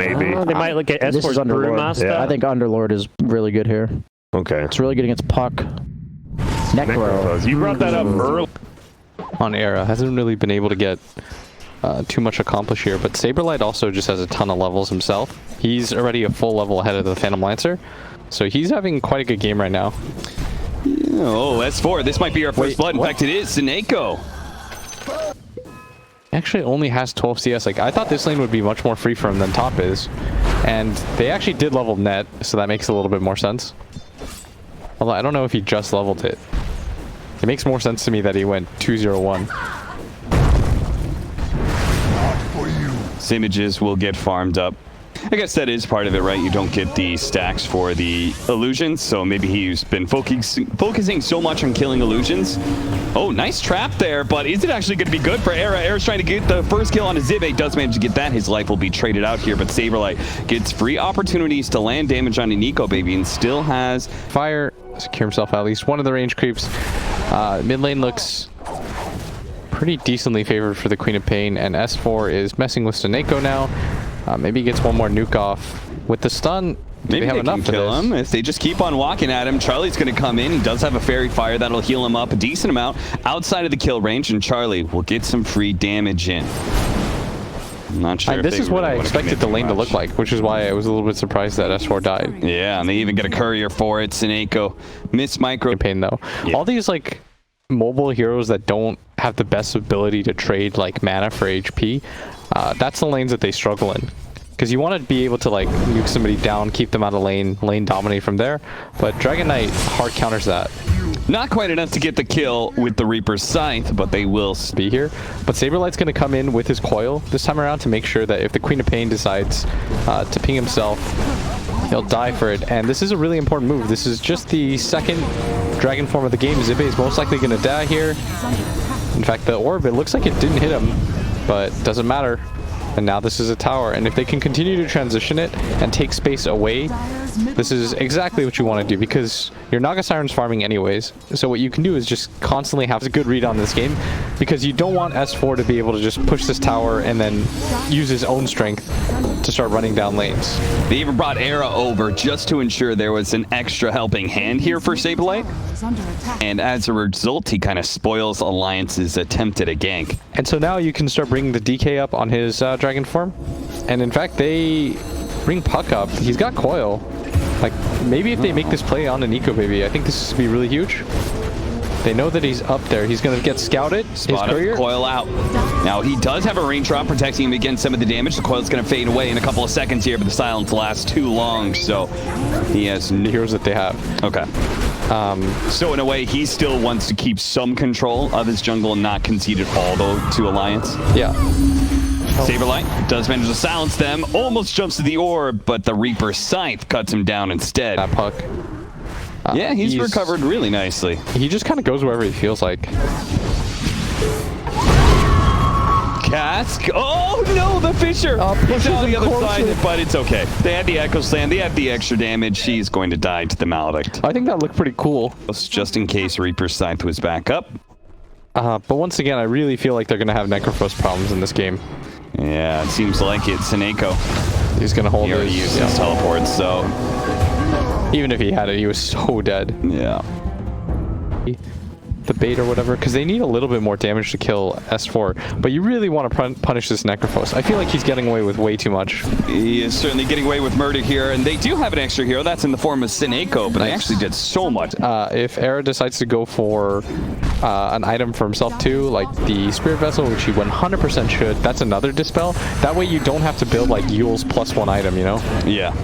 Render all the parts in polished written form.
Maybe. They might look at This is S4's Underlord. Brewmaster. Yeah. I think Underlord is really good here. Okay. It's really good against Puck. Necro. You brought that up early. On Era hasn't really been able to get too much accomplished here, but Saberlight also just has a ton of levels himself. He's already a full level ahead of the Phantom Lancer, so he's having quite a good game right now. Oh, S4, this might be our first blood. In fact, it is Sineko. Actually only has 12 CS. Like, I thought this lane would be much more free for him than top is, and they actually did level net, so that makes a little bit more sense. Although I don't know if he just leveled it. It makes more sense to me that he went 2-0-1. Images will get farmed up. I guess that is part of it, right? You don't get the stacks for the illusions, so maybe he's been focusing so much on killing illusions. Oh, nice trap there, but is it actually going to be good for Era? Era's trying to get the first kill on a Zibe, does manage to get that. His life will be traded out here, but Saberlight gets free opportunities to land damage on Nico, baby, and still has Fire, secure himself at least one of the range creeps. Mid lane looks pretty decently favored for the Queen of Pain, and S4 is messing with Sineko now. Maybe he gets one more nuke off with the stun. Maybe they have they enough can for kill this? him if they just keep on walking at him. Charlie's going to come in. He does have a fairy fire that'll heal him up a decent amount outside of the kill range, and Charlie will get some free damage in. I'm not sure. And this is what I expected the lane to look like, which is why I was a little bit surprised that S4 died. Yeah, and they even get a courier for it. Sineko miss micro. Pain though. Yeah. All these like mobile heroes that don't have the best ability to trade like mana for HP, that's the lanes that they struggle in. Because you want to be able to like nuke somebody down, keep them out of lane dominate from there. But Dragon Knight hard counters that. Not quite enough to get the kill with the Reaper's Scythe, but they will Be here. But Saberlight's going to come in with his coil this time around to make sure that if the Queen of Pain decides to ping himself, he'll die for it. And this is a really important move. This is just the second dragon form of the game. Zibe is most likely going to die here. In fact, the orb, it looks like it didn't hit him, but doesn't matter. And now this is a tower, and if they can continue to transition it and take space away, this is exactly what you want to do, because your Naga Siren's farming anyways. So what you can do is just constantly have a good read on this game, because you don't want S4 to be able to just push this tower and then use his own strength to start running down lanes. They even brought Era over just to ensure there was an extra helping hand here for Saberlight. And as a result, he kind of spoils Alliance's attempt at a gank. And so now you can start bringing the DK up on his dragon form. And in fact, they bring Puck up. He's got coil. Like, maybe if they make this play on an Nico, baby, I think this would be really huge. They know that he's up there. He's going to get scouted. Spot up, coil out. Now, he does have a range drop protecting him against some of the damage. The coil's going to fade away in a couple of seconds here, but the silence lasts too long, so he has the heroes that they have. Okay. So in a way, he still wants to keep some control of his jungle and not concede it all, though, to Alliance. Yeah. Saberlight does manage to silence them, almost jumps to the orb, but the Reaper Scythe cuts him down instead. That Puck. Yeah, he's recovered really nicely. He just kind of goes wherever he feels like. Cask. Oh no, the Fisher! He's on the other side, but it's okay. They had the Echo Slam, they had the extra damage. She's going to die to the Maledict. I think that looked pretty cool. Just in case Reaper Scythe was back up. But once again, I really feel like they're going to have Necrofrost problems in this game. Yeah, it seems like it. Sineko. He's going to hold He already used his teleport, so... Even if he had it, he was so dead. Yeah. The bait or whatever, because they need a little bit more damage to kill S4, but you really want to punish this Necrophos. I feel like he's getting away with way too much. He is certainly getting away with murder here, and they do have an extra hero. That's in the form of Sineko, but they actually did so much. If Era decides to go for an item for himself too, like the Spirit Vessel, which he 100% should, that's another Dispel. That way you don't have to build like Yule's +1 item, you know? Yeah.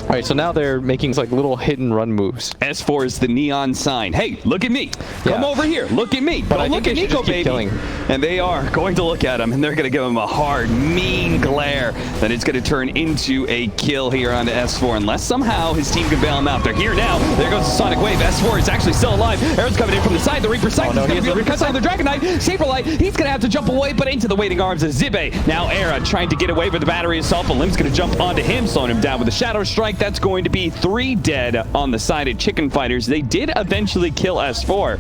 Alright, so now they're making like little hit and run moves. S4 is the neon sign. Hey, look at me. Come over here. Look at me. But Don't look at Nico, baby. Killing. And they are going to look at him, and they're going to give him a hard, mean glare that it's going to turn into a kill here onto S4, unless somehow his team can bail him out. They're here now. There goes the Sonic Wave. S4 is actually still alive. Aaron's coming in from the side. The Reaper Scythe is going to be able to cut down the Dragon Knight. Saberlight, he's going to have to jump away, but into the waiting arms of Zibe. Now Era trying to get away with the battery assault, but Lim's going to jump onto him, slowing him down with a Shadow Strike. That's going to be 3 dead on the side of Chicken Fighters. They did eventually kill S4,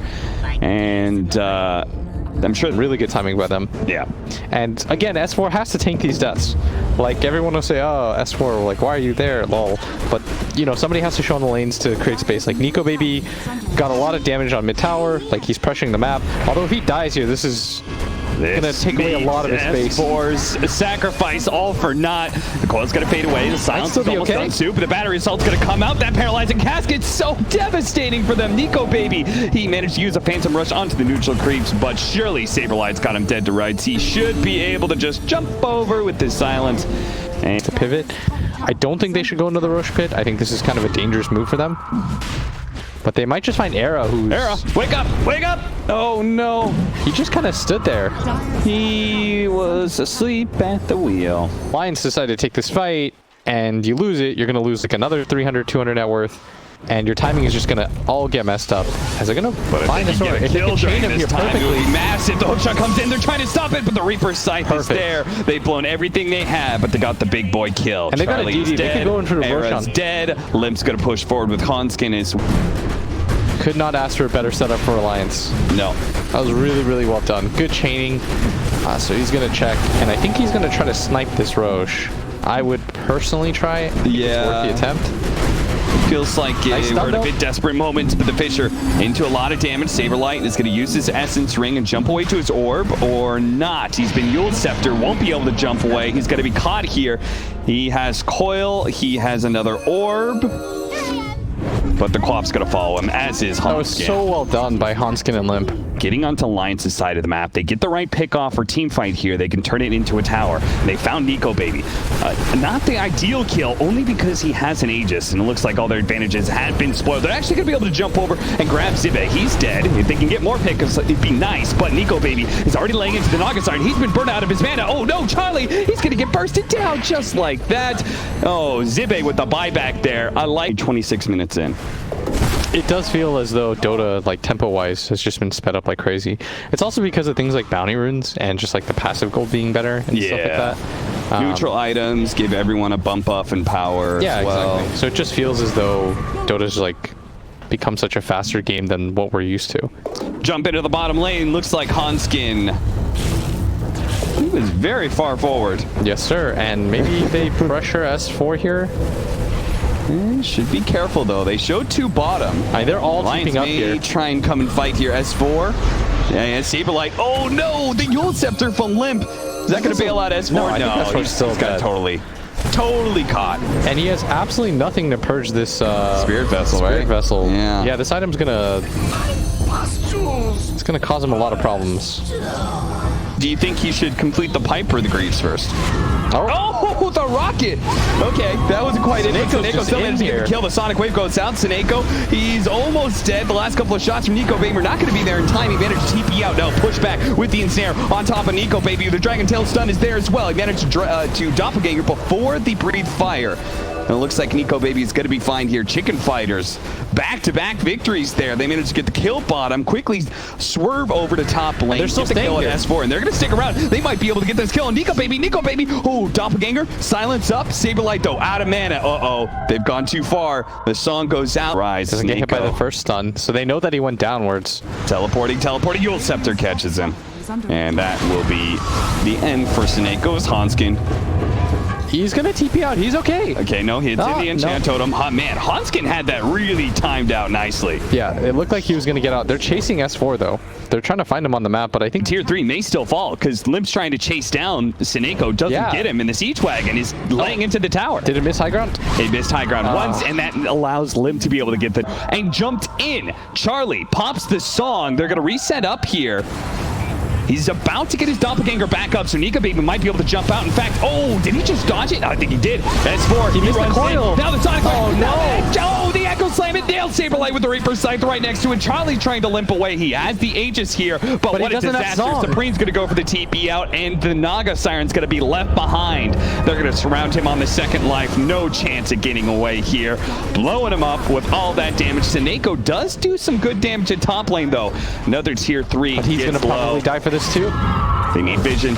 and I'm sure really good timing by them. Yeah. And again, S4 has to tank these deaths. Like, everyone will say, oh, S4, like, why are you there, lol. But, you know, somebody has to show on the lanes to create space. Like, Nico Baby got a lot of damage on mid tower. Like, he's pressuring the map. Although if he dies here, this is gonna take away a lot of his space. S4's sacrifice all for naught. The coil's gonna fade away. The silence is almost done too, but the battery assault's gonna come out. That paralyzing casket's so devastating for them. Nico Baby, he managed to use a phantom rush onto the neutral creeps, but surely Saberlight's got him dead to rights. He should be able to just jump over with this silence. And the pivot. I don't think they should go into the Roche pit. I think this is kind of a dangerous move for them. But they might just find Era, who's... Era, wake up! Wake up! Oh, no. He just kind of stood there. He was asleep at the wheel. Lions decided to take this fight, and you lose it. You're going to lose like another 300, 200 net worth. And your timing is just going to all get messed up. As they're going to find a sword. If they can chain him here perfectly. Massive. The hookshot comes in. They're trying to stop it, but the Reaper's Scythe is there. They've blown everything they had, but they got the big boy kill. And they got a DD. They could go in for the Era's dead. Limp's going to push forward with Hanskin. Could not ask for a better setup for Alliance. No. That was really, really well done. Good chaining. So he's going to check, and I think he's going to try to snipe this Roche. I would personally try it. Yeah. It's worth the attempt. Feels like we're in a bit desperate moment, but the Fisher into a lot of damage. Saberlight is going to use his Essence Ring and jump away to his orb, or not. He's been Yule Scepter, won't be able to jump away. He's going to be caught here. He has Coil, he has another orb, but the Quap's going to follow him, as is Hanskin. That was so well done by Hanskin and Limp. Getting onto Alliance's side of the map. They get the right pick off for team fight here. They can turn it into a tower. They found Nico Baby. Not the ideal kill, only because he has an Aegis, and it looks like all their advantages had been spoiled. They're actually going to be able to jump over and grab Zibe. He's dead. If they can get more pickups, it'd be nice, but Nico Baby is already laying into the Naga side. He's been burned out of his mana. Oh no, Charlie! He's going to get bursted down just like that. Oh, Zibe with the buyback there. I like 26 minutes in. It does feel as though Dota, like tempo-wise, has just been sped up like crazy. It's also because of things like bounty runes and just like the passive gold being better and stuff like that. Neutral items give everyone a bump up in power as well. Exactly. So it just feels as though Dota's like become such a faster game than what we're used to. Jump into the bottom lane. Looks like Hanskin. He was very far forward. Yes, sir. And maybe they pressure S4 here. Should be careful though. They showed 2 bottom. They're all keeping up here. Try and come and fight here. S4. Yeah, Saberlight. Oh no, the Yule Scepter from Limp. Is that going to bail out S4? No, I think S4's still got totally caught. And he has absolutely nothing to purge this Spirit Vessel, right? Spirit Vessel. Yeah. Yeah, this item's gonna... It's gonna cause him a lot of problems. Do you think he should complete the pipe or the Greaves first? Oh, the rocket! Okay, that wasn't quite it. Seneko still managed to get the kill. The Sonic Wave goes out. Seneko, he's almost dead. The last couple of shots from Nico Baby are not going to be there in time. He managed to TP out. No, push back with the Ensnare on top of Nico Baby. The Dragon Tail stun is there as well. He managed to Doppelganger before the Breathe Fire. And it looks like Nico Baby is going to be fine here. Chicken Fighters, back-to-back victories there. They managed to get the kill bottom, quickly swerve over to top lane. They're still staying here. S4, and they're going to stick around. They might be able to get this kill on Nico Baby. Oh, Doppelganger, silence up. Saberlight, though, out of mana. Uh-oh, they've gone too far. The song goes out. Rise, doesn't get hit by the first stun, so they know that he went downwards. Teleporting. Yule Scepter catches him. And that will be the end for Seneko's Hanskin. He's going to TP out. He's okay. Okay, no hits in the enchant totem. Man, Hanskin had that really timed out nicely. Yeah, it looked like he was going to get out. They're chasing S4, though. They're trying to find him on the map, but I think Tier 3 may still fall because Limp's trying to chase down Seneko. Doesn't get him, and the Siege Wagon is laying into the tower. Did it miss high ground? It missed high ground once, and that allows Limp to be able to get the... And jumped in. Charlie pops the song. They're going to reset up here. He's about to get his Doppelganger back up, so Nico Baby might be able to jump out. In fact, oh, did he just dodge it? I think he did. S4, he missed the coil. Now the Sonic Wave. Oh, no. Oh, the Echo Slam. It nailed Saberlight with the Reaper Scythe right next to it. Charlie's trying to limp away. He has the Aegis here, but what a disaster. Supreme's going to go for the TP out, and the Naga Siren's going to be left behind. They're going to surround him on the second life. No chance of getting away here. Blowing him up with all that damage. Seneko does do some good damage at top lane, though. Another Tier 3. But he's going to probably die for this, too. They need vision.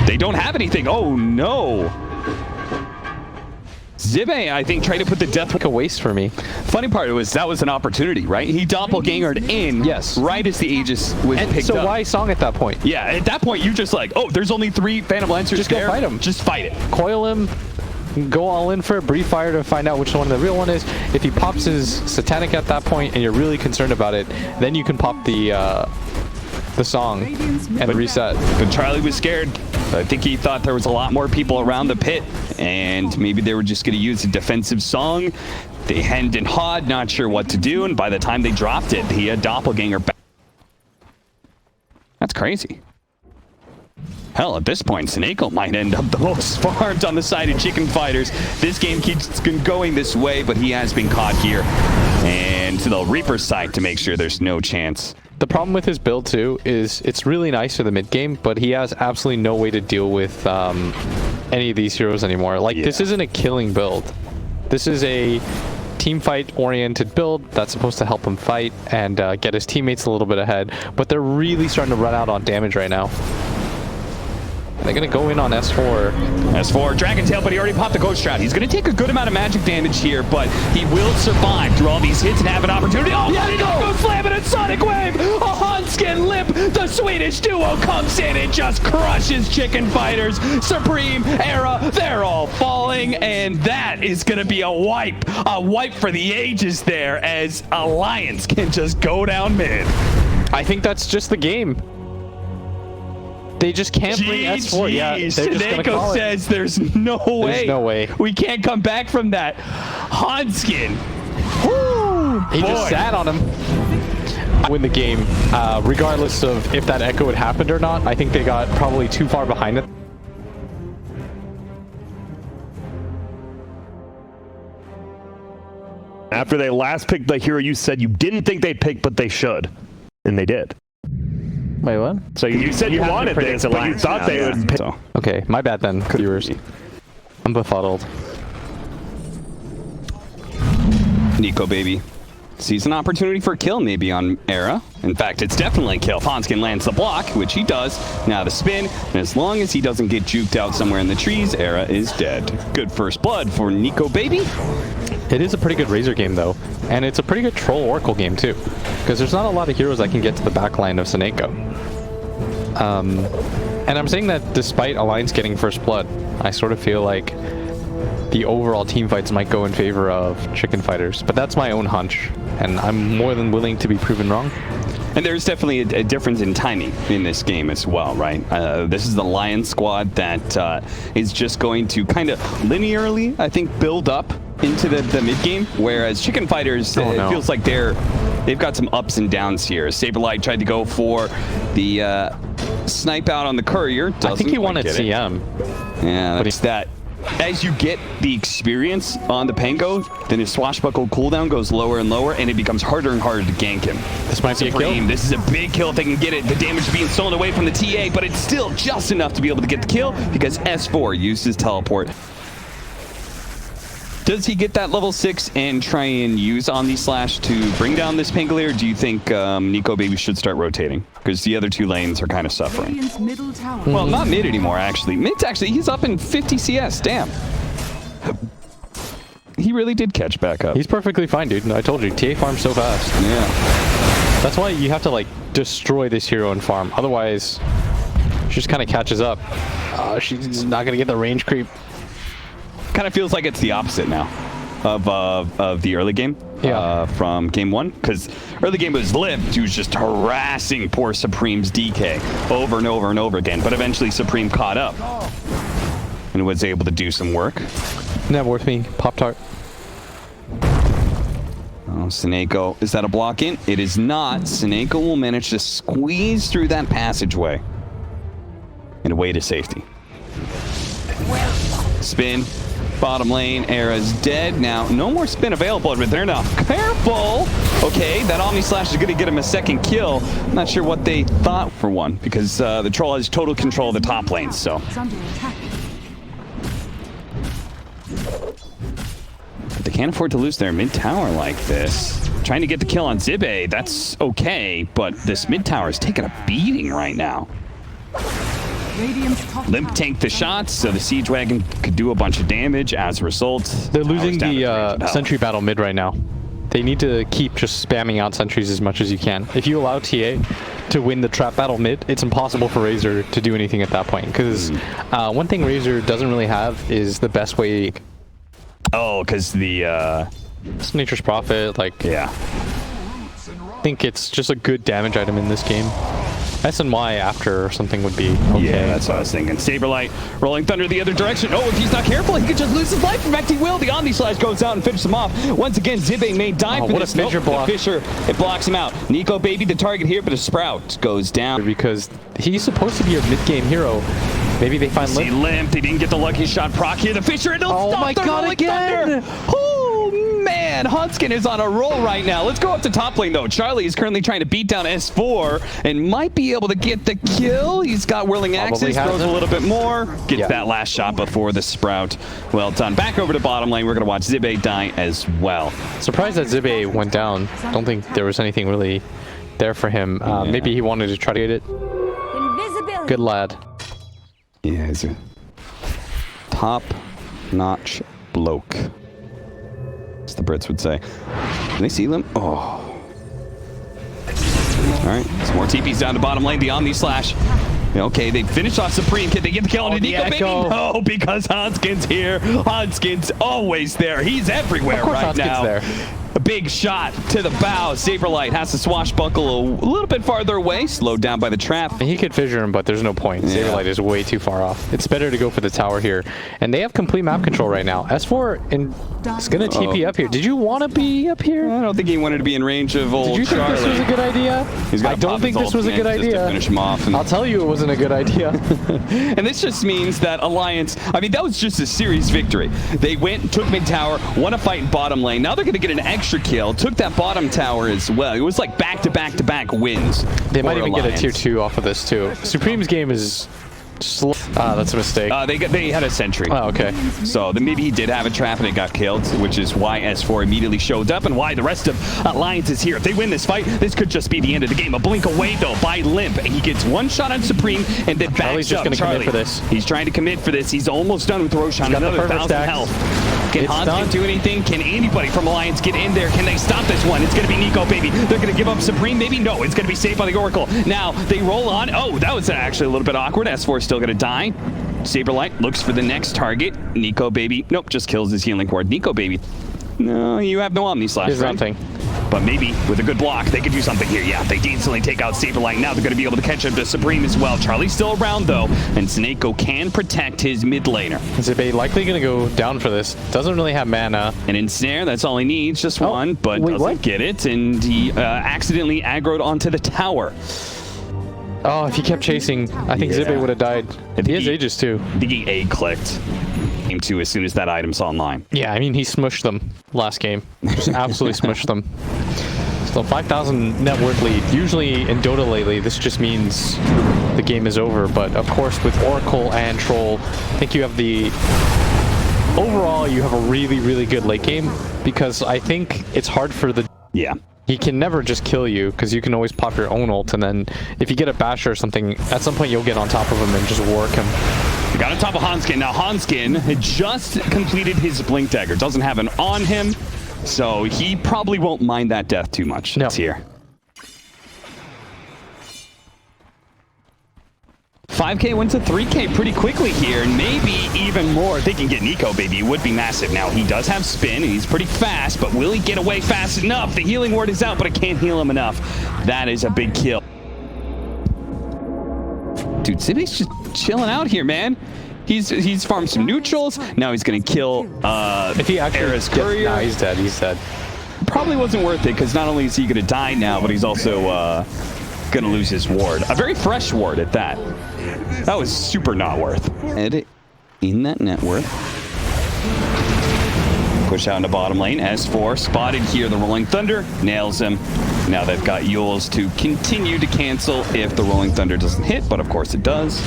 They don't have anything. Oh, no. Zibe, I think, tried to put the death Like a waste for me. Funny part was that was an opportunity, right? He doppelgangered in right as the Aegis was picked up. So why Song at that point? Yeah, at that point, you just like, oh, there's only 3 Phantom Lancers. Just go fight him. Just fight it. Coil him, go all in for a brief fire to find out which one the real one is. If he pops his Satanic at that point and you're really concerned about it, then you can pop the Song and reset. But Charlie was scared. I think he thought there was a lot more people around the pit, and maybe they were just going to use a defensive Song. They hemmed and hawed, not sure what to do, and by the time they dropped it, he had Doppelganger back. That's crazy. Hell, at this point, Snake might end up the most farmed on the side of Chicken Fighters. This game keeps going this way, but he has been caught here. And to the Reaper's side to make sure there's no chance. The problem with his build, too, is it's really nice for the mid-game, but he has absolutely no way to deal with any of these heroes anymore. Like, this isn't a killing build. This is a team fight-oriented build that's supposed to help him fight and get his teammates a little bit ahead, but they're really starting to run out on damage right now. They're going to go in on S4. S4, Dragon Tail, but he already popped the Ghost Shroud. He's going to take a good amount of magic damage here, but he will survive through all these hits and have an opportunity. Oh, yeah, he goes slamming a Sonic Wave! A Hanskin Lip! The Swedish duo comes in and just crushes Chicken Fighters. Supreme, Era, they're all falling, and that is going to be a wipe. A wipe for the ages there, as Alliance can just go down mid. I think that's just the game. They just can't bring S4. Yeah, Snako says there's no way. There's no way. We can't come back from that. Hanskin. Woo, he just sat on him. Win the game, regardless of if that echo had happened or not. I think they got probably too far behind it. After they last picked the hero you said you didn't think they'd pick, but they should. And they did. Wait, what? So you said you wanted this, but you thought they would pick. So. Okay, my bad then, viewers. I'm befuddled. Nico baby sees an opportunity for a kill maybe on Era. In fact, it's definitely a kill. Hanskin lands the block, which he does. Now the spin, and as long as he doesn't get juked out somewhere in the trees, Era is dead. Good first blood for Nico baby. It is a pretty good Razor game, though. And it's a pretty good Troll Oracle game, too. Because there's not a lot of heroes that can get to the backline of Snako. And I'm saying that despite Alliance getting first blood, I sort of feel like the overall team fights might go in favor of Chicken Fighters. But that's my own hunch. And I'm more than willing to be proven wrong. And there's definitely a difference in timing in this game as well, right? This is the Lion squad that is just going to kind of linearly, I think, build up into the mid-game, whereas Chicken Fighters, it feels like they've got some ups and downs here. Saberlight tried to go for the snipe out on the Courier. I think he wanted CM. Yeah, that's that. As you get the experience on the Pango, then his swashbuckle cooldown goes lower and lower, and it becomes harder and harder to gank him. This might be a kill. This is a big kill if they can get it. The damage being stolen away from the TA, but it's still just enough to be able to get the kill because S4 used his teleport. Does he get that level 6 and try and use Omni Slash to bring down this Pangolier, or do you think Nico Baby should start rotating? Because the other 2 lanes are kind of suffering. Well, not mid anymore, actually. Mid's actually, he's up in 50 CS, damn. He really did catch back up. He's perfectly fine, dude. I told you, TA farms so fast. Yeah. That's why you have to, like, destroy this hero and farm. Otherwise, she just kind of catches up. She's not going to get the range creep. Kind of feels like it's the opposite now of the early game from game 1, because early game was lit. He was just harassing poor Supreme's DK over and over and over again, but eventually Supreme caught up and was able to do some work. Never worth me. Pop-Tart. Oh, Snako, is that a block in? It is not. Snako will manage to squeeze through that passageway and away to safety. Spin. Bottom lane, Era's dead. Now, no more spin available, but they're not careful. Okay, that Omni Slash is going to get him a second kill. I'm not sure what they thought for one, because the Troll has total control of the top lane, so. But they can't afford to lose their mid tower like this. Trying to get the kill on Zibe, that's okay, but this mid tower is taking a beating right now. Limp tanked the shots, so the Siege Wagon could do a bunch of damage as a result. They're losing Towers down to the range of hell. sentry battle mid right now. They need to keep just spamming out sentries as much as you can. If you allow TA to win the trap battle mid, it's impossible for Razor to do anything at that point. Because one thing Razor doesn't really have is the best way. Oh, because the... It's Nature's Prophet, like... yeah. I think it's just a good damage item in this game. SNY after or something would be okay. Yeah, that's what I was thinking. Saberlight rolling thunder the other direction. Oh, if he's not careful, he could just lose his life. In fact, he will. The Omni Slash goes out and finishes him off. Once again, Zibe may die for what this. a Fissure block. The Fissure, it blocks him out. Nico Baby, the target here, but a Sprout goes down. Because he's supposed to be a mid-game hero. Maybe they find See Limp. Limp, they didn't get the lucky shot proc here. The Fissure, it'll Oh stop my the God, rolling again! thunder. Oh, man, Hunskin is on a roll right now. Let's go up to top lane, though. Charlie is currently trying to beat down S4 and might be able to get the kill. He's got Whirling Axes, throws a little bit more. Gets that last shot before the Sprout. Well done. Back over to bottom lane. We're going to watch Zibe die as well. Surprised that Zibe went down. Don't think there was anything really there for him. Maybe he wanted to try to get it. Invisibility. Good lad. Yeah, he's a top-notch bloke, as the Brits would say. Can they see them? Oh. All right, some more TPs down to bottom lane. The Omni Slash. Okay, they finish off Supreme. Can they get the kill on Nico, baby? No, because Hanskin's here. Hanskin's always there. He's everywhere right Hanskin's now. there. A big shot to the bow. Saberlight has to swashbuckle a little bit farther away, slowed down by the trap. He could fissure him, but there's no point. Saberlight is way too far off. It's better to go for the tower here. And they have complete map control right now. S4 is going to TP up here. Did you want to be up here? I don't think he wanted to be in range of old Did you Charlie. think this was a good idea? I don't think this was a good idea. Finish him off. And I'll tell you it wasn't a good idea. and this just means that Alliance, I mean, that was just a series victory. They went, took mid tower, won a fight in bottom lane. Now they're going to get an extra kill. Took that bottom tower as well. It was like back-to-back-to-back wins. They might even Alliance. get a tier 2 off of this too. Supreme's game is slow. Ah, that's a mistake. They had a sentry. Oh, okay. So then maybe he did have a trap and it got killed, which is why S4 immediately showed up and why the rest of Alliance is here. If they win this fight, this could just be the end of the game. A blink away, though, by Limp. He gets one shot on Supreme and then Charlie's backs just up. gonna Charlie, commit for this. He's trying to commit for this. He's almost done with Roshan. got the Another perfect 1,000 stacks. health. Can It's Hanskin done. do anything? Can anybody from Alliance get in there? Can they stop this one? It's going to be Nico, baby. They're going to give up Supreme, maybe? No, it's going to be safe by the Oracle. Now, they roll on. Oh, that was actually a little bit awkward. S4 is still going to die. Saberlight looks for the next target. Nico, baby. Nope, just kills his healing ward. Nico, baby. No, you have no Omni Slash, Here's right? nothing. But maybe with a good block, they could do something here. Yeah, they instantly take out Saberlight. Now they're going to be able to catch up to Supreme as well. Charlie's still around, though, and Snako can protect his mid laner. Zibe likely going to go down for this. Doesn't really have mana. And Ensnare, that's all he needs, just one, but wait, doesn't what? get it, and he accidentally aggroed onto the tower. Oh, if he kept chasing, I think Yeah. Zibe would have died. He has Aegis too. I think he A-clicked. Game 2 as soon as that item's online. Yeah, I mean, he smushed them last game. Just absolutely smushed them. So 5,000 net worth lead. Usually in Dota lately, this just means the game is over. But of course, with Oracle and Troll, I think you have the... Overall, you have a really, really good late game. Because I think it's hard for the... Yeah. He can never just kill you, because you can always pop your own ult, and then if you get a basher or something, at some point you'll get on top of him and just work him. We got on top of Hanskin. Now Hanskin had just completed his Blink Dagger. Doesn't have an on him, so he probably won't mind that death too much. No. It's here. 5K went to 3K pretty quickly here, and maybe even more. If they can get Nico, baby, it would be massive. Now, he does have spin, and he's pretty fast, but will he get away fast enough? The healing ward is out, but it can't heal him enough. That is a big kill. Dude, Zibe's just chilling out here, man. He's farmed some neutrals. Now he's going to kill If he actually Era's gets... courier. Nah, he's dead. He's dead. Probably wasn't worth it, because not only is he going to die now, but he's also going to lose his ward. A very fresh ward at that. That was super not worth. Edit in that net worth. Push out into bottom lane. S4 spotted here. The Rolling Thunder nails him. Now they've got Yules to continue to cancel if the Rolling Thunder doesn't hit, but of course it does.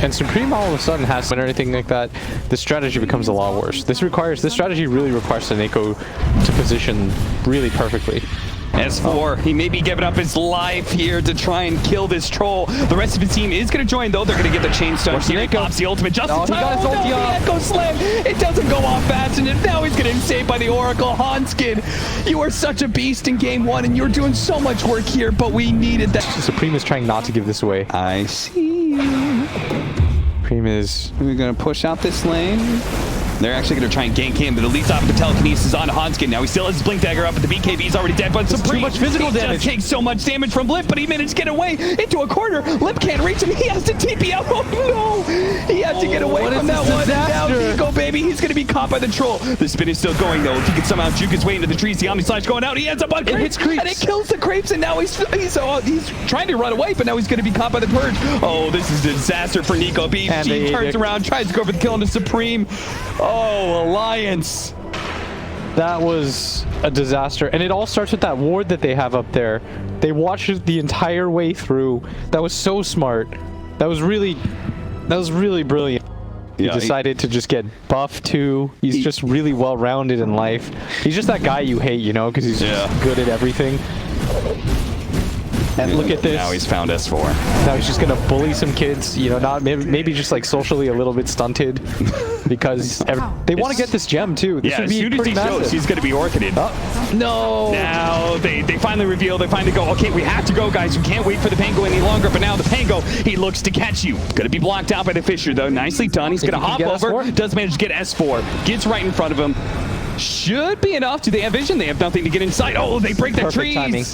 And Supreme all of a sudden has or anything like that. The strategy becomes a lot worse. This strategy really requires Snako to position really perfectly. S4, he may be giving up his life here to try and kill this troll. The rest of his team is going to join, though. They're going to get the chain stone. Here he pops the ultimate just in time. He got his ulti off. The Echo Slam. It doesn't go off fast enough. Now he's getting saved by the Oracle. Hanskin, you are such a beast in game 1, and you're doing so much work here, but we needed that. Supreme is trying not to give this away. I see. Supreme is... We're going to push out this lane. They're actually going to try and gank him, but the leads off of the telekinesis on Hanskin. Now he still has his blink dagger up, but the BKB's already dead. But Supreme, too much physical damage. Just takes so much damage from Lip, but he managed to get away into a corner. Lip can't reach him. He has to TP out. Oh no! He has to get away from that one. Now Nico, baby, he's going to be caught by the troll. The spin is still going though. If he can somehow juke his way into the trees, the Omni Slash going out. He ends up on creeps, hits creeps, and it kills the creeps. And now he's trying to run away, but now he's going to be caught by the purge. Oh, this is a disaster for Nico. He turns around, tries to go for the kill into Supreme. Oh, Alliance. That was a disaster. And it all starts with that ward that they have up there. They watched it the entire way through. That was so smart. That was really brilliant. He decided to just get buffed too. He's just really well-rounded in life. He's just that guy you hate, you know, because he's just good at everything. And look at this. Now he's found S4. Now he's just gonna bully some kids, you know, not maybe just like socially a little bit stunted, because they want to get this gem too. This would be as soon as he shows, he's gonna be orchided. No. Now they finally reveal. They finally go. Okay, we have to go, guys. We can't wait for the Pango any longer. But now the Pango, he looks to catch you. Gonna be blocked out by the Fisher though. Nicely done. He's gonna hop over. S4? Does manage to get S4. Gets right in front of him. Should be enough. Do they have vision? They have nothing to get inside. Oh, they break the trees. Timing.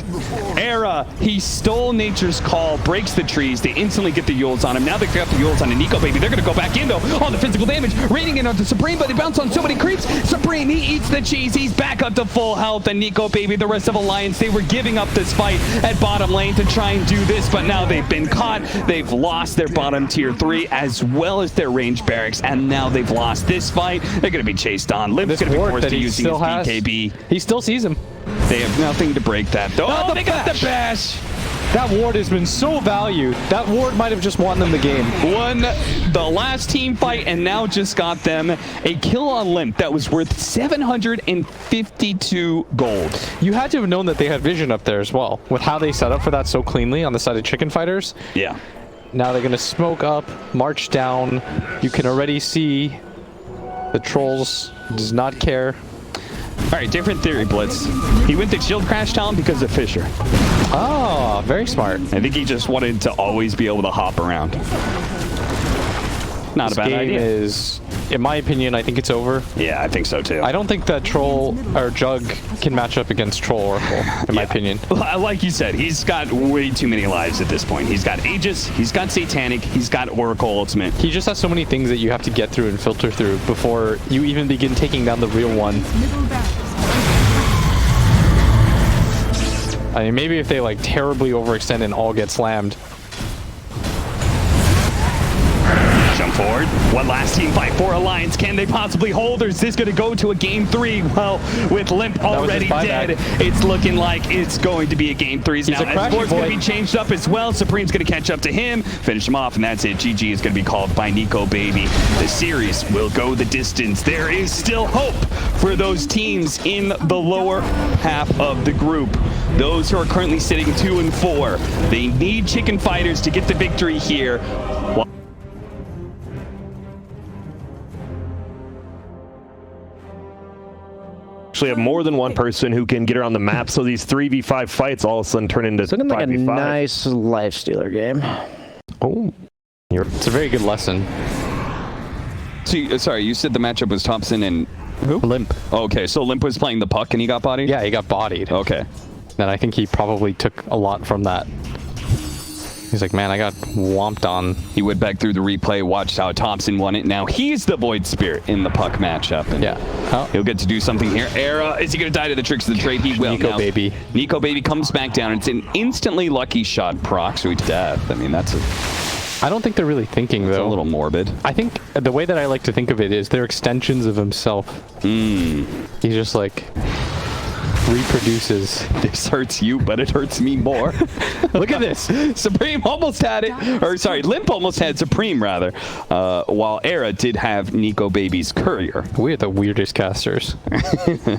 Era, he stole nature's call, breaks the trees. They instantly get the Yules on him. Now they've got the Yules on Nico, baby. They're going to go back in, though, on the physical damage. Raining in onto Supreme, but they bounce on so many creeps. Supreme, he eats the cheese. He's back up to full health. And Nico, baby, the rest of Alliance, they were giving up this fight at bottom lane to try and do this, but now they've been caught. They've lost their bottom tier 3 as well as their range barracks, and now they've lost this fight. They're going to be chased on. Limp's going to be forced to using his BKB. He still sees him. They have nothing to break that, though. Oh, they got the bash. That ward has been so valued. That ward might have just won them the game. Won the last team fight and now just got them a kill on Limp that was worth 752 gold. You had to have known that they had vision up there as well, with how they set up for that so cleanly on the side of Chicken Fighters. Yeah. Now they're going to smoke up, march down. You can already see the trolls does not care. All right, different theory, Blitz. He went to shield crash talent because of Fisher. Oh, very smart. I think he just wanted to always be able to hop around. Not a bad idea. This game is, in my opinion, I think it's over. Yeah, I think so too. I don't think that Troll or Jug can match up against Troll Oracle, in my opinion. Like you said, he's got way too many lives at this point. He's got Aegis, he's got Satanic, he's got Oracle Ultimate. He just has so many things that you have to get through and filter through before you even begin taking down the real one. I mean, maybe if they like terribly overextend and all get slammed. Jump forward. One last team fight for Alliance. Can they possibly hold, or is this going to go to a game 3? Well, with Limp already dead, it's looking like it's going to be a game 3. Now, S4's going to be changed up as well. Supreme's going to catch up to him, finish him off, and that's it. GG is going to be called by Nico, baby. The series will go the distance. There is still hope for those teams in the lower half of the group. Those who are currently sitting 2 and 4. They need Chicken Fighters to get the victory here. Actually have more than one person who can get around the map, so these 3v5 fights all of a sudden turn into 5v5. Looking like a nice lifestealer game. Oh, it's a very good lesson. So, sorry, you said the matchup was Thompson and who? Limp. Okay, so Limp was playing the puck and he got bodied? Yeah, he got bodied. Okay. And I think he probably took a lot from that. He's like, man, I got whomped on. He went back through the replay, watched how Thompson won it. Now he's the Void Spirit in the puck matchup. And yeah. He'll get to do something here. Era, is he going to die to the tricks of the trade? He will. Nico, baby. Nico, baby comes back down. It's an instantly lucky shot proc, so he's death. I mean, that's a... I don't think they're really thinking, though. It's a little morbid. I think the way that I like to think of it is they're extensions of himself. He's just like... reproduces. This hurts you, but it hurts me more. Look at this. Supreme almost had it. Or sorry, Limp almost had Supreme, rather. While Era did have Nico Baby's Courier. We are the weirdest casters.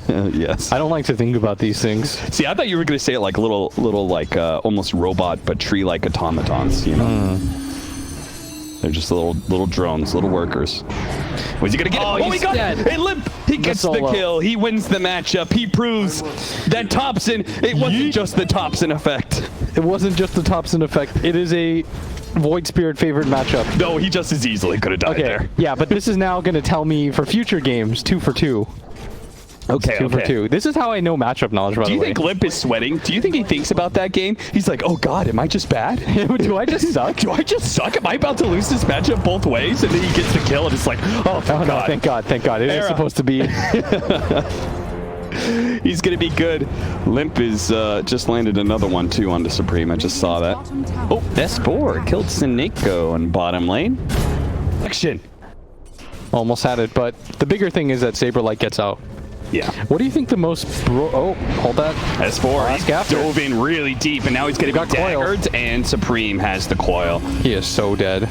Yes. I don't like to think about these things. See, I thought you were going to say it like little like almost robot, but tree-like automatons, you know? They're just little drones, little workers. Was he going to get it? Oh, he got it. Hey, Limp. He gets the kill. He wins the matchup. He proves that Thompson, it wasn't just the Thompson effect. It wasn't just the Thompson effect. It is a Void Spirit favorite matchup. No, he just as easily could have died there. Yeah, but this is now going to tell me for future games, 2 for 2. Okay, Two for 2. This is how I know matchup knowledge, by the way. Do you think Limp is sweating? Do you think he thinks about that game? He's like, oh god, am I just bad? Do I just suck? Do I just suck? Am I about to lose this matchup both ways? And then he gets the kill and it's like, oh, thank god. No, thank god, thank god. It is supposed to be. He's going to be good. Limp is just landed another one, too, onto Supreme. I just saw that. Oh, S4 killed Sineko in bottom lane. Action. Almost had it, but the bigger thing is that Saberlight gets out. Yeah. What do you think the most oh, hold that. S4 dove in really deep, and now he's going to be daggered, and Supreme has the coil. He is so dead.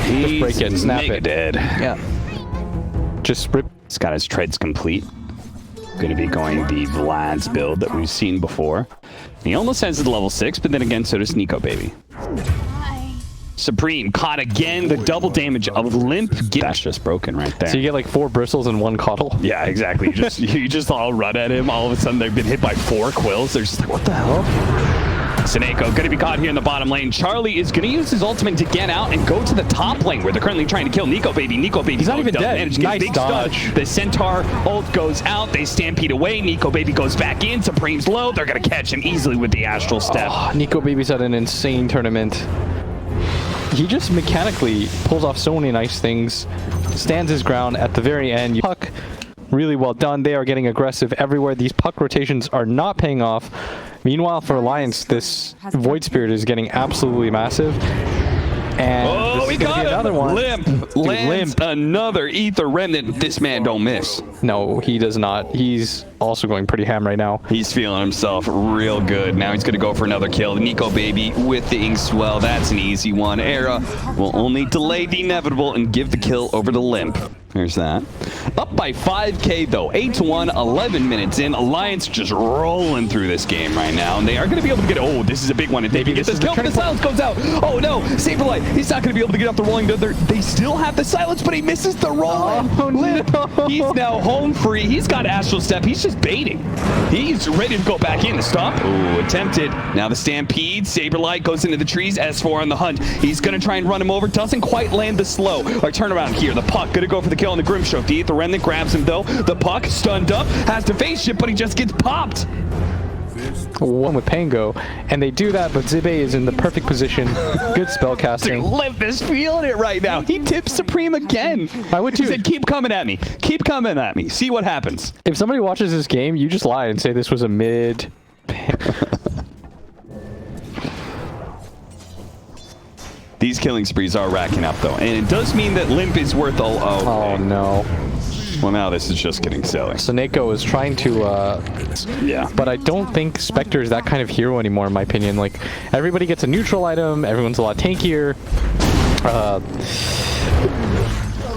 He's just break it, snap it. Dead. Yeah. Just rip. He's got his treads complete. Going to be going the Vlad's build that we've seen before. He almost has his level 6, but then again, so does Nico Baby. Supreme caught again. The double damage of Limp. That's just broken right there. So you get like 4 bristles and 1 coddle. Yeah, exactly. You just all run at him. All of a sudden, they've been hit by 4 quills. They're just like, what the hell? Sineko going to be caught here in the bottom lane. Charlie is going to use his ultimate to get out and go to the top lane where they're currently trying to kill Nico Baby. Nico Baby, he's not even dead. Nice big dodge. Stun. The Centaur ult goes out. They stampede away. Nico Baby goes back in. Supreme's low. They're going to catch him easily with the Astral Step. Oh, Nico Baby's had an insane tournament. He just mechanically pulls off so many nice things, stands his ground at the very end. Puck, really well done. They are getting aggressive everywhere. These puck rotations are not paying off. Meanwhile, for Alliance, this Void Spirit is getting absolutely massive. And we got another one. Limp lands another Ether Remnant. This man don't miss. No, he does not. He's also going pretty ham right now. He's feeling himself real good. Now he's going to go for another kill. Nico Baby with the Inkswell. That's an easy one. Era will only delay the inevitable and give the kill over to Limp. There's that. Up by 5K, though. 8-1, 11 minutes in. Alliance just rolling through this game right now. And they are going to be able to get... Oh, this is a big one. And they can get this kill, but the silence goes out. Oh, no. Saberlight, he's not going to be able to get off the rolling. They still have the silence, but he misses the rolling. Oh, no. He's now home free. He's got Astral Step. He's just baiting. He's ready to go back in. The stop. Ooh, attempted. Now the Stampede. Saberlight goes into the trees. S4 on the hunt. He's going to try and run him over. Doesn't quite land the slow. Or turnaround here. The puck going to go for the kill on the Grimstroke. The Remnant grabs him, though. The puck, stunned up, has to face shit, but he just gets popped. One with Pango, and they do that, but Zibe is in the perfect position. Good spell casting. Dude, Limp is feeling it right now. He tips Supreme again. I would too. He said, keep coming at me. Keep coming at me. See what happens. If somebody watches this game, you just lie and say this was a mid. These killing sprees are racking up, though, and it does mean that Limp is worth all. Oh, no. Well, now this is just getting silly. Sineko is trying to, yeah. But I don't think Spectre is that kind of hero anymore, in my opinion. Like, everybody gets a neutral item, everyone's a lot tankier.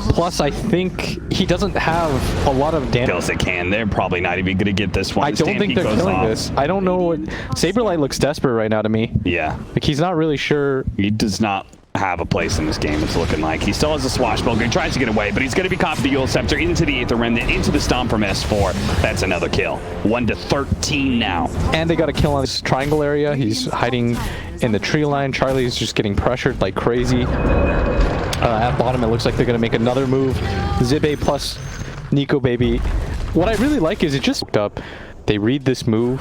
Plus, I think he doesn't have a lot of damage. Kills it can. They're probably not even going to get this one. I don't think they're killing this. I don't know what... Saberlight looks desperate right now to me. Yeah. Like, he's not really sure. He does not have a place in this game, it's looking like. He still has a swashbuckler. He tries to get away, but he's going to be caught with the Yule Scepter into the Aether Remnant, into the Stomp from S4. That's another kill. 1-13 now. And they got a kill on this triangle area. He's hiding in the tree line. Charlie's just getting pressured like crazy. At bottom, it looks like they're going to make another move. Zibe plus Nico Baby. What I really like is it just hooked up. They read this move.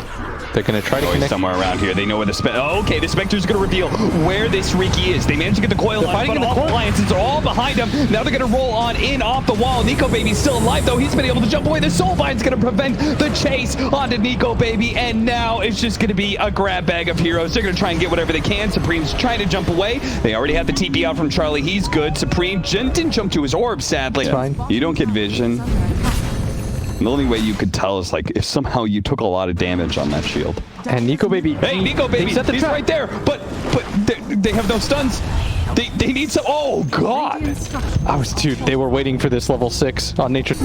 They're going to try to connect. Somewhere around here. They know where the okay, the Spectre's going to reveal where this Riki is. They managed to get the coil on, but all the alliances are all behind him. Now they're going to roll on in off the wall. Nico Baby's still alive, though. He's been able to jump away. The Soulbine's going to prevent the chase onto Nico Baby, and now it's just going to be a grab bag of heroes. They're going to try and get whatever they can. Supreme's trying to jump away. They already have the TP out from Charlie. He's good. Supreme didn't jump to his orb, sadly. It's fine. You don't get vision. The only way you could tell is like if somehow you took a lot of damage on that shield. And Nico Baby. Hey, Nico Baby, he's right there, but they have no stuns. They need some. Oh God! Dude, they were waiting for this level 6 on nature.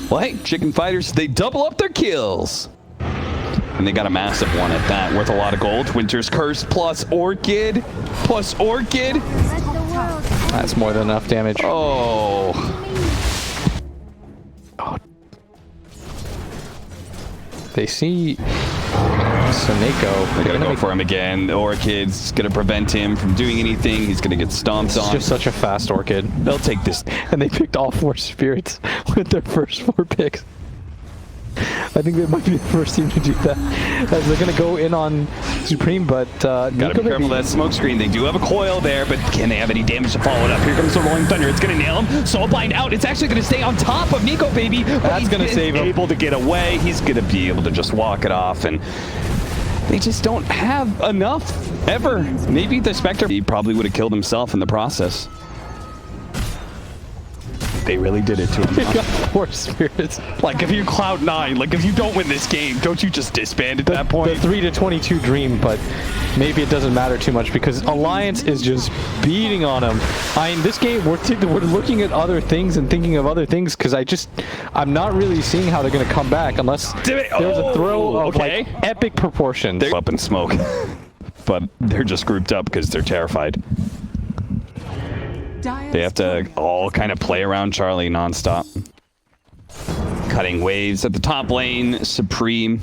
Well, hey, Chicken Fighters, they double up their kills. And they got a massive one at that, worth a lot of gold. Winter's Curse plus Orchid. That's more than enough damage. Oh. They see Seneko. They're gonna go for him again. Orchid's gonna prevent him from doing anything. He's gonna get stomped on. It's just such a fast Orchid. They'll take this. And they picked all 4 spirits with their first 4 picks. I think they might be the first team to do that. As they're going to go in on Supreme, but Gotta be careful of that smoke screen. They do have a coil there, but can they have any damage to follow it up? Here comes the Rolling Thunder. It's going to nail him. Soulbind out. It's actually going to stay on top of Nico Baby. That's going to save him. Able to get away. He's going to be able to just walk it off, and they just don't have enough ever. Maybe the Spectre, he probably would have killed himself in the process. They really did it to him. They got 4 spirits. Like, if you're Cloud9, like, if you don't win this game, don't you just disband at that point? The 3 to 22 dream, but maybe it doesn't matter too much because Alliance is just beating on them. I mean, this game, we're looking at other things and thinking of other things because I'm not really seeing how they're going to come back unless there's a throw of like epic proportions. They're up in smoke, but they're just grouped up because they're terrified. They have to all kind of play around Charlie nonstop. Cutting waves at the top lane. Supreme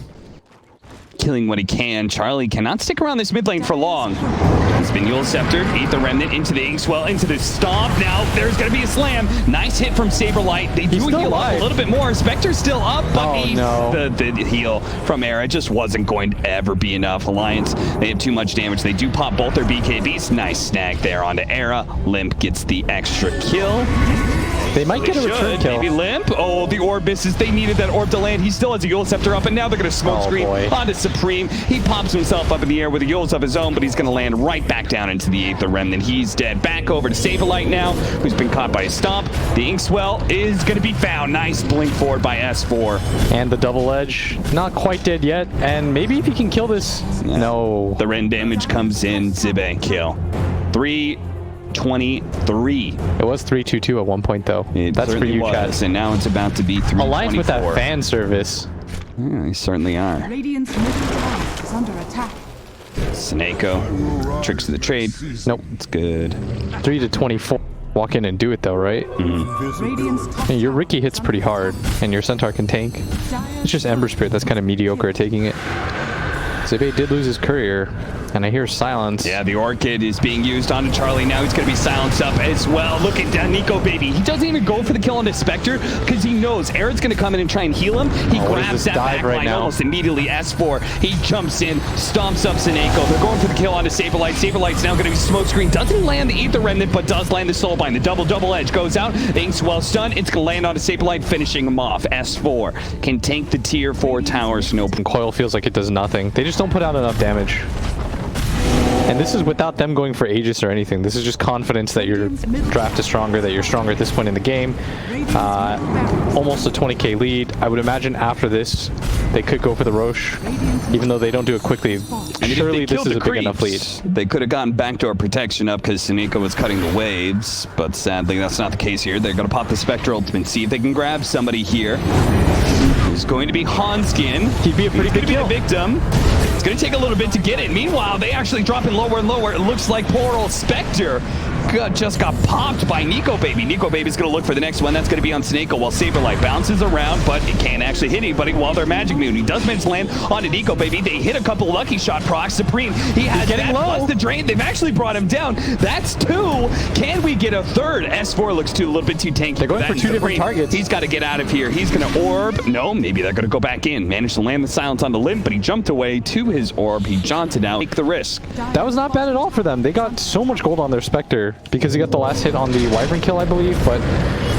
killing what he can. Charlie cannot stick around this mid lane for long. It's been Yule Scepter, Aether Remnant into the Inkswell, into the Stomp. Now there's going to be a slam. Nice hit from Saberlight. They do heal up a little bit more. Spectre's still up, but the heal from Era just wasn't going to ever be enough. Alliance, they have too much damage. They do pop both their BKBs. Nice snag there onto Era. Limp gets the extra kill. They might get a return kill. Maybe Limp. Oh, the orb misses. They needed that orb to land. He still has a Yule Scepter up, and now they're going to smoke screen onto Supreme. He pops himself up in the air with a Yules of his own, but he's going to land right back down into the Aether Remnant. He's dead. Back over to Saberlight now, who's been caught by a Stomp. The Inkswell is going to be found. Nice blink forward by S4. And the double edge, not quite dead yet. And maybe if he can kill this. Yeah. No. The Ren damage comes in. Zibe kill. 323. It was 322 at one point, though. That's for you, Chad. And now it's about to be 324. Alliance with that fan service. Yeah, they certainly are. Radiant's middle tower is under attack. Seneko. Tricks to the trade. Nope. It's good. 3 to 24. Walk in and do it, though, right? Mm-hmm. Your Riki hits pretty hard, and your Centaur can tank. It's just Ember Spirit that's kind of mediocre at taking it. Zibe did lose his courier, and I hear silence. Yeah, the Orchid is being used onto Charlie. Now he's going to be silenced up as well. Look at Nico Baby. He doesn't even go for the kill on the Spectre because he knows Aaron's going to come in and try and heal him. He grabs that back line almost immediately. S4, he jumps in, stomps up Seneko. They're going for the kill onto Saberlight. Saberlight's now going to be smoke screen. Doesn't land the Aether Remnant, but does land the Soulbind. The double edge goes out. The Inkswell stun. It's going to land onto Saberlight, finishing him off. S4 can tank the tier 4 towers. No coil feels like it does nothing. They just don't put out enough damage. And this is without them going for Aegis or anything. This is just confidence that your draft is stronger, that you're stronger at this point in the game. Almost a 20k lead. I would imagine after this, they could go for the Roche, even though they don't do it quickly. Surely this is a big enough lead. They could have gotten backdoor protection up because Seneko was cutting the waves, but sadly that's not the case here. They're going to pop the Spectre Ultimate, see if they can grab somebody here. Who's going to be Hanskin. He'd be a pretty big kill. Victim. It's going to take a little bit to get it. Meanwhile, they actually drop in lower and lower. It looks like poor old Spectre just got popped by Nico Baby. Nico Baby's going to look for the next one. That's going to be on Seneko while Saberlight bounces around, but it can't actually hit anybody while they're Magic Moon. He does manage to land onto Nico Baby. They hit a couple lucky shot procs. Supreme, he has that plus the drain. They've actually brought him down. That's 2. Can we get a third? S4 looks a little bit too tanky. They're going for 2 different targets. He's got to get out of here. He's going to orb. No, maybe they're going to go back in. Managed to land the silence on the Limp, but he jumped away to his orb. He jaunted out. Take the risk. That was not bad at all for them. They got so much gold on their Spectre because he got the last hit on the Wyvern kill, I believe, but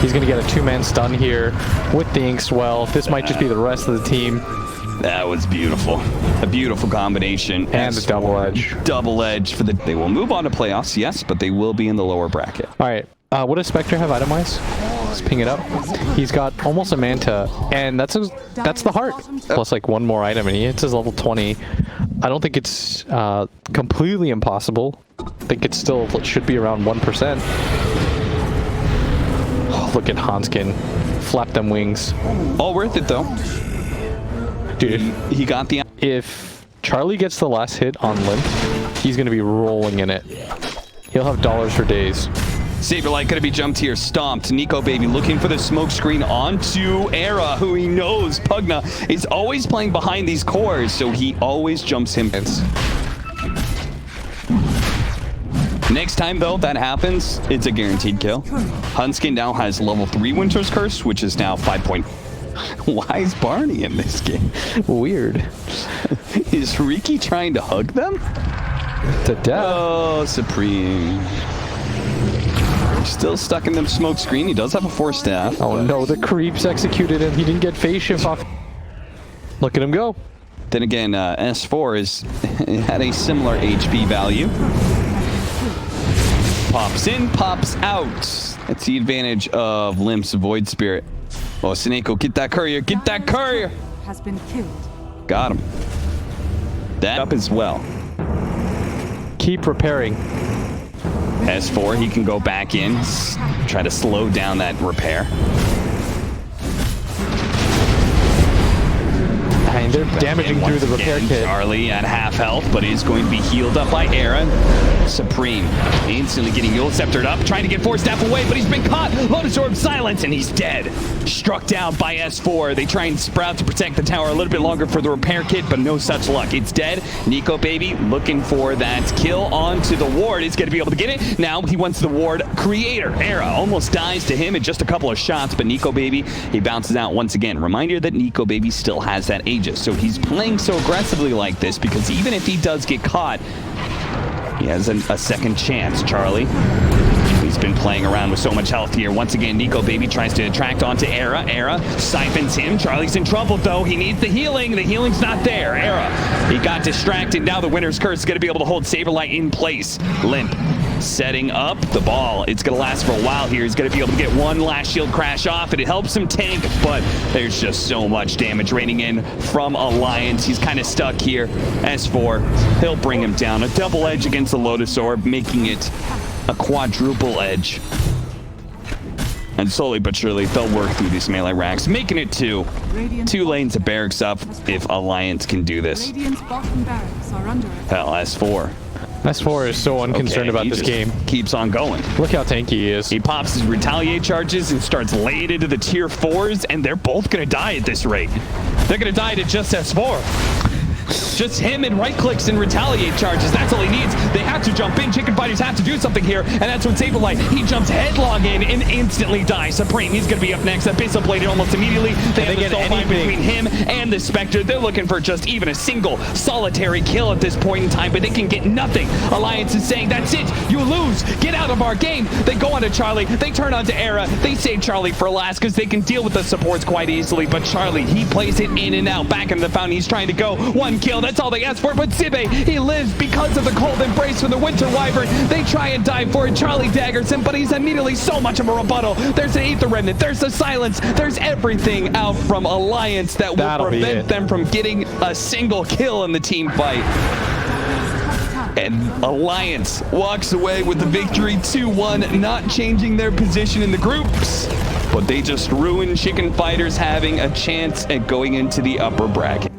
he's going to get a 2-man stun here with the Inkswell. This might just be the rest of the team. That was beautiful. A beautiful combination. And the double edge. Double edge for the... They will move on to playoffs, yes, but they will be in the lower bracket. All right. What does Spectre have item-wise? to ping it up. He's got almost a Manta, and that's the heart. Plus like one more item, and he hits his level 20. I don't think it's completely impossible. I think it should be around 1%. Oh, look at Hanskin. Flap them wings. All worth it, though. Dude, He got the... if Charlie gets the last hit on Limp, he's going to be rolling in it. He'll have dollars for days. Saberlight gonna be jumped here, stomped. Nico Baby looking for the smoke screen onto Era, who he knows Pugna is always playing behind these cores, so he always jumps him. Next time, though, that happens, it's a guaranteed kill. Hunskin now has level 3 Winter's Curse, which is now 5 point... Why is Barney in this game? Weird. Is Riki trying to hug them? To death. Oh, Supreme. Still stuck in the smoke screen. He does have a 4-staff. Oh no, the creeps executed him. He didn't get phase shift off. Look at him go. Then again, S4 had a similar HP value. Pops in, pops out. That's the advantage of Limp's Void Spirit. Oh, Sineko, get that courier, get that courier! Has been killed. Got him. That up as well. Keep repairing. S4, he can go back in, try to slow down that repair. And they're damaging through the repair kit. Charlie at half health, but is going to be healed up by Era. Supreme instantly getting Yule Sceptered up, trying to get 4-staff away, but he's been caught. Lotus Orb silence, and he's dead. Struck down by S4. They try and sprout to protect the tower a little bit longer for the repair kit, but no such luck. It's dead. Nico Baby looking for that kill onto the ward. He's going to be able to get it. Now he wants the ward creator. Era almost dies to him in just a couple of shots, but Nico Baby, he bounces out once again. Reminder that Nico Baby still has that Aegis, so he's playing so aggressively like this because even if he does get caught, he has a second chance. Charlie, he's been playing around with so much health here. Once again, Nico Baby tries to attract onto Era. Era siphons him. Charlie's in trouble, though. He needs the healing. The healing's not there. Era, he got distracted. Now the Winter's Curse is going to be able to hold Saberlight in place. Limp setting up the ball. It's going to last for a while here. He's going to be able to get one last shield crash off, and it helps him tank, but there's just so much damage raining in from Alliance. He's kind of stuck here. S4, he'll bring him down. A double edge against the Lotus Orb, making it a quadruple edge. And slowly but surely, they'll work through these melee racks, making it 2 lanes of barracks up if Alliance can do this. Radiant's bottom barracks are under attack. Hell, S4. S4 is so unconcerned about this game. Keeps on going. Look how tanky he is. He pops his retaliate charges and starts laying into the tier 4s, and they're both going to die at this rate. They're going to die to just S4. Just him and right clicks and retaliate charges. That's all he needs. They have to jump in. Chicken fighters have to do something here, and that's when Saberlight, he jumps headlong in and instantly dies. Supreme, he's going to be up next. Abyssal bladed almost immediately. They have the soul fight between him and the Spectre. They're looking for just even a single solitary kill at this point in time, but they can get nothing. Alliance is saying, that's it. You lose. Get out of our game. They go onto Charlie. They turn onto Era. They save Charlie for last because they can deal with the supports quite easily, but Charlie, he plays it in and out. Back into the fountain. He's trying to go. One kill. That's all they ask for, but Zibe, he lives because of the cold embrace from the Winter Wyvern. They try and dive for it. Charlie daggers him, but he's immediately so much of a rebuttal. There's an Aether Remnant. There's the silence. There's everything out from Alliance that will prevent them from getting a single kill in the team fight. And Alliance walks away with the victory 2-1, not changing their position in the groups, but they just ruined Chicken Fighters having a chance at going into the upper bracket.